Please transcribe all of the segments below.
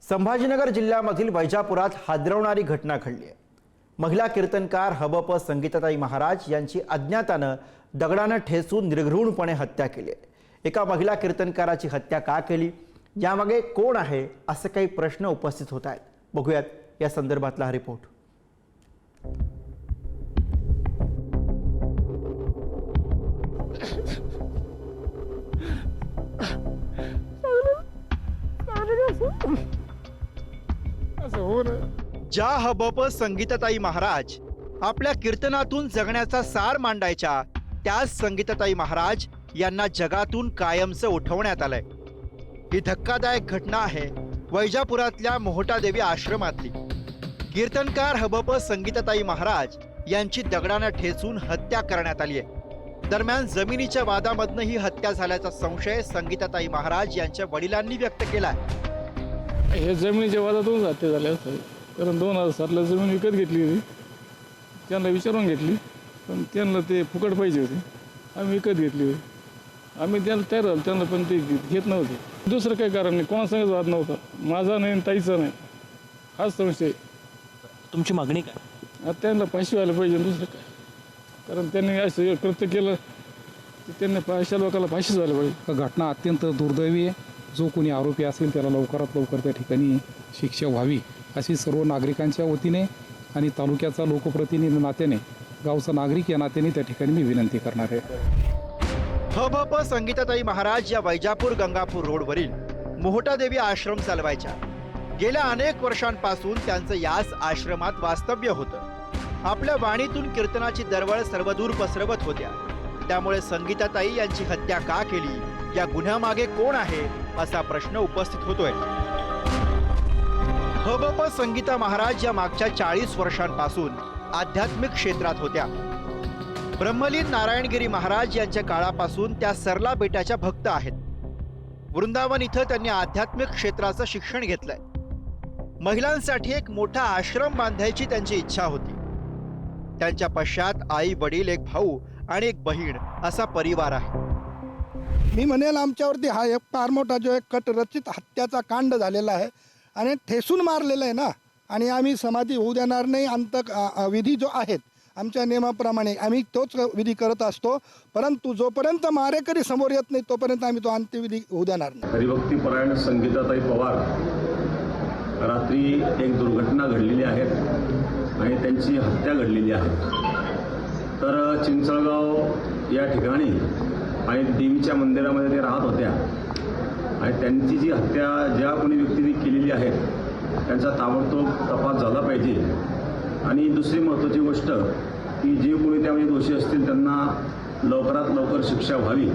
संभाजीनगर जिल्ह्यामधील वैजापुरात हादरवणारी घटना घडली आहे। महिला कीर्तनकार हबप संगीताताई महाराज यांची अज्ञातानं दगडानं ठेचून निर्घृणपणे हत्या केली आहे। एका महिला कीर्तनकाराची हत्या का केली, यामागे कोण आहे, असे काही प्रश्न उपस्थित होत आहेत। बघूयात या संदर्भातला हा रिपोर्ट। ज्या हबप संगीताताई महाराज आपल्या कीर्तनातून जगण्याचा सार मांडायच्या, त्याच संगीताताई महाराज यांना जगातून कायमचं उठवण्यात आलंय। ही धक्कादायक घटना आहे वैजापुरातल्या मोहटादेवी आश्रमातली। कीर्तनकार हबप संगीताताई महाराज यांची दगडानं ठेचून हत्या करण्यात आली आहे। दरम्यान जमिनीच्या वादामधनं ही हत्या झाल्याचा संशय संगीताताई महाराज यांच्या वडिलांनी व्यक्त केलाय। हे जमिनीच्या वादातून हत्या झाल्या असतात, कारण 2007ला जमीन विकत घेतली होती, त्यांना विचारून घेतली, पण त्यांना ते फुकट पाहिजे होते, आम्ही विकत घेतली होती। आम्ही त्यांना तयार झालो, त्यांना पण ते घेत नव्हते। दुसरं काही कारण नाही, कोणासंगच वाद नव्हता, माझा नाही ताईचा नाही, हाच संशय। तुमची मागणी काय? आता त्यांना फाशी व्हायला पाहिजे, दुसरं काय, कारण त्यांनी असं कृत्य केलं तर त्यांना अशा लोकांना फाशीच व्हायला पाहिजे। घटना अत्यंत दुर्दैवी आहे। जो कोणी आरोपी असेल त्याला लवकरात लवकर त्या ठिकाणी शिक्षा व्हावी अशी सर्व नागरिकांच्या वतीने आणि तालुक्याचा लोकप्रतिनिधी नात्याने, गावचा नागरिक या नात्याने त्या ठिकाणी मी विनंती करणार आहे। हबप संगीताताई महाराज या वैजापूर गंगापूर रोडवरील मोहटादेवी आश्रम चालवायच्या। गेल्या अनेक वर्षांपासून त्यांचं याच आश्रमात वास्तव्य होतं। आपल्या वाणीतून कीर्तनाची दरवळ सर्वदूर पसरवत होत्या। त्यामुळे संगीताताई यांची हत्या का केली, या गुन्ह्यामागे कोण आहे, असा प्रश्न उपस्थित होतोय। हबप संगीता महाराज या मागच्या 40 वर्षांपासून आध्यात्मिक क्षेत्रात होत्या। ब्रह्मलीन नारायणगिरी महाराज यांच्या काळापासून त्या सरला बेटाच्या भक्त आहेत। वृंदावन इथं त्यांनी आध्यात्मिक क्षेत्राचं शिक्षण घेतलंय। महिलांसाठी एक मोठा आश्रम बांधायची त्यांची इच्छा होती। त्यांच्या पश्चात आई, वडील, एक भाऊ आणि एक बहीण असा परिवार आहे। मी म्हणेल आमच्यावरती हा एक फार मोठा जो एक कटरचित हत्याचा कांड झालेला आहे आणि ठेसून मारलेला आहे ना, आणि आम्ही समाधी होऊ देणार नाही। विधी जो आहेत आमच्या नियमाप्रमाणे आम्ही तोच विधी करत असतो, परंतु जोपर्यंत मारेकरी समोर येत नाही तोपर्यंत आम्ही तो अंत्यविधी होऊ देणार नाही। हरिभक्तीपरायण संगीताताई पवार रात्री एक दुर्घटना घडलेली आहे आणि त्यांची हत्या घडलेली आहे। तर चिंचळगाव या ठिकाणी आणि देवीच्या मंदिरामध्ये ते राहत होत्या आणि त्यांची जी हत्या ज्या कोणी व्यक्तीने केलेली आहे त्यांचा ताबडतोब तपास झाला पाहिजे। आणि दुसरी महत्त्वाची गोष्ट की जे कोणी त्यामध्ये दोषी असतील त्यांना लवकरात लवकर शिक्षा व्हावी।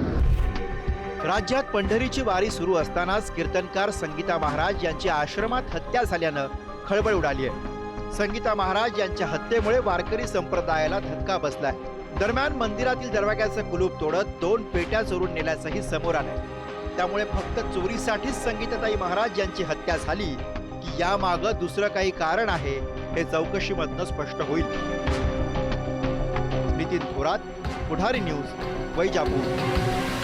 राज्यात पंढरीची वारी सुरू असतानाच कीर्तनकार संगीता महाराज यांची आश्रमात हत्या झाल्यानं खळबळ उडाली आहे। संगीता महाराज यांच्या हत्येमुळे वारकरी संप्रदायाला धक्का बसलाय। दरम्यान मंदिरातील दरवाजाचं कुलूप तोडत 2 पेट्या चोरून नेल्याचंही समोर आलंय। त्यामुळे फक्त चोरीसाठीच संगीताताई महाराज यांची हत्या झाली की यामागं दुसरं काही कारण आहे, हे चौकशीमधनं स्पष्ट होईल। नितीन थोरात, पुढारी न्यूज, वैजापूर।